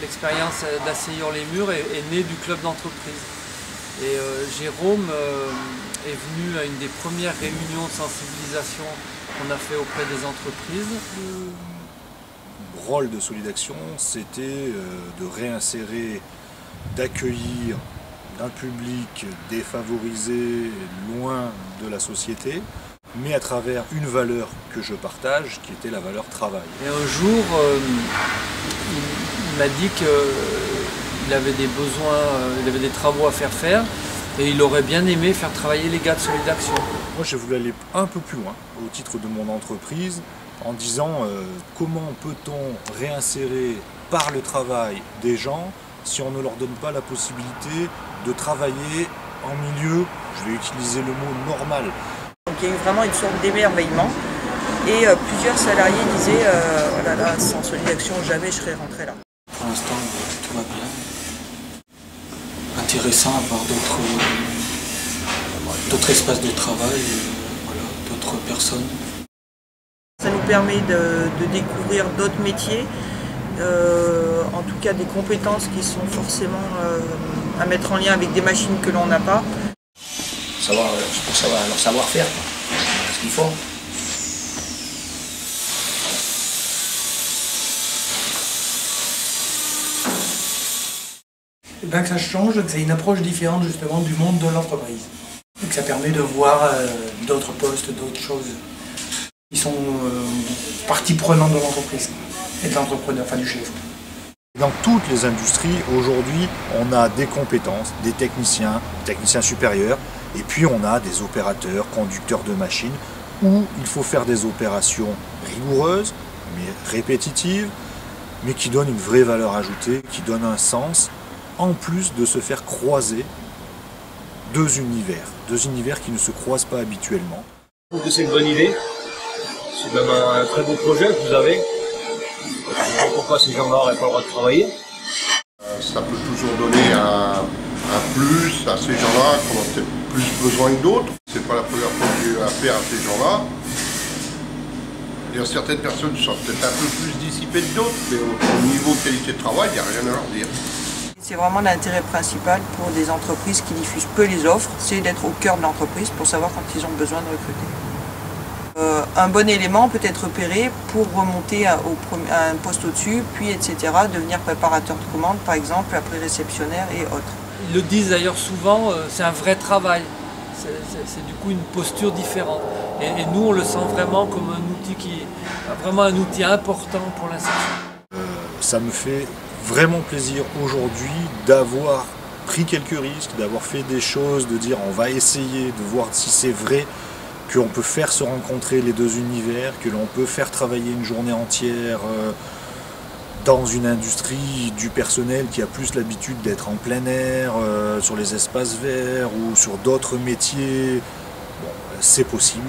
l'expérience d'Asseyure les Murs est née du club d'entreprise. Et Jérôme est venu à une des premières réunions de sensibilisation qu'on a fait auprès des entreprises. Le rôle de Solidaction, c'était de réinsérer, d'accueillir un public défavorisé, loin de la société, mais à travers une valeur que je partage, qui était la valeur travail. Et un jour, il m'a dit qu'il avait des besoins, il avait des travaux à faire, et il aurait bien aimé faire travailler les gars de Solidaction. Moi, j'ai voulu aller un peu plus loin, au titre de mon entreprise, en disant comment peut-on réinsérer par le travail des gens si on ne leur donne pas la possibilité de travailler en milieu, je vais utiliser le mot normal. Donc il y a eu vraiment une sorte d'émerveillement et plusieurs salariés disaient oh là là, sans Solidaction jamais je serais rentré là. Pour l'instant tout va bien. Intéressant à voir d'autres espaces de travail, voilà, d'autres personnes. Ça nous permet de découvrir d'autres métiers, en tout cas des compétences qui sont forcément à mettre en lien avec des machines que l'on n'a pas. Pour savoir leur savoir-faire, ce qu'il faut. Et bien que ça change, que c'est une approche différente justement du monde de l'entreprise. Donc ça permet de voir d'autres postes, d'autres choses qui sont partie prenante de l'entreprise et de l'entrepreneur, enfin du chef. Dans toutes les industries, aujourd'hui, on a des compétences, des techniciens supérieurs, et puis on a des opérateurs, conducteurs de machines, où il faut faire des opérations rigoureuses, mais répétitives, mais qui donnent une vraie valeur ajoutée, qui donnent un sens, en plus de se faire croiser deux univers qui ne se croisent pas habituellement. Je trouve que c'est une bonne idée, c'est même un très beau projet que vous avez. Je ne sais pourquoi ces gens-là n'auraient pas le droit de travailler. Ça peut toujours donner un plus à ces gens-là qui ont peut-être plus besoin que d'autres. C'est pas la première fois que j'ai affaire à ces gens-là. Certaines personnes sont peut-être un peu plus dissipées que d'autres, mais au niveau de qualité de travail, il n'y a rien à leur dire. C'est vraiment l'intérêt principal pour des entreprises qui diffusent peu les offres, c'est d'être au cœur de l'entreprise pour savoir quand ils ont besoin de recruter. Un bon élément peut être repéré pour remonter à un poste au-dessus, puis etc., devenir préparateur de commande par exemple, après réceptionnaire et autres. Ils le disent d'ailleurs souvent, c'est un vrai travail, c'est du coup une posture différente. Et nous on le sent vraiment comme un outil important pour l'insertion. Ça me fait vraiment plaisir aujourd'hui d'avoir pris quelques risques, d'avoir fait des choses, de dire on va essayer de voir si c'est vrai qu'on peut faire se rencontrer les deux univers, que l'on peut faire travailler une journée entière dans une industrie du personnel qui a plus l'habitude d'être en plein air, sur les espaces verts ou sur d'autres métiers. Bon, c'est possible.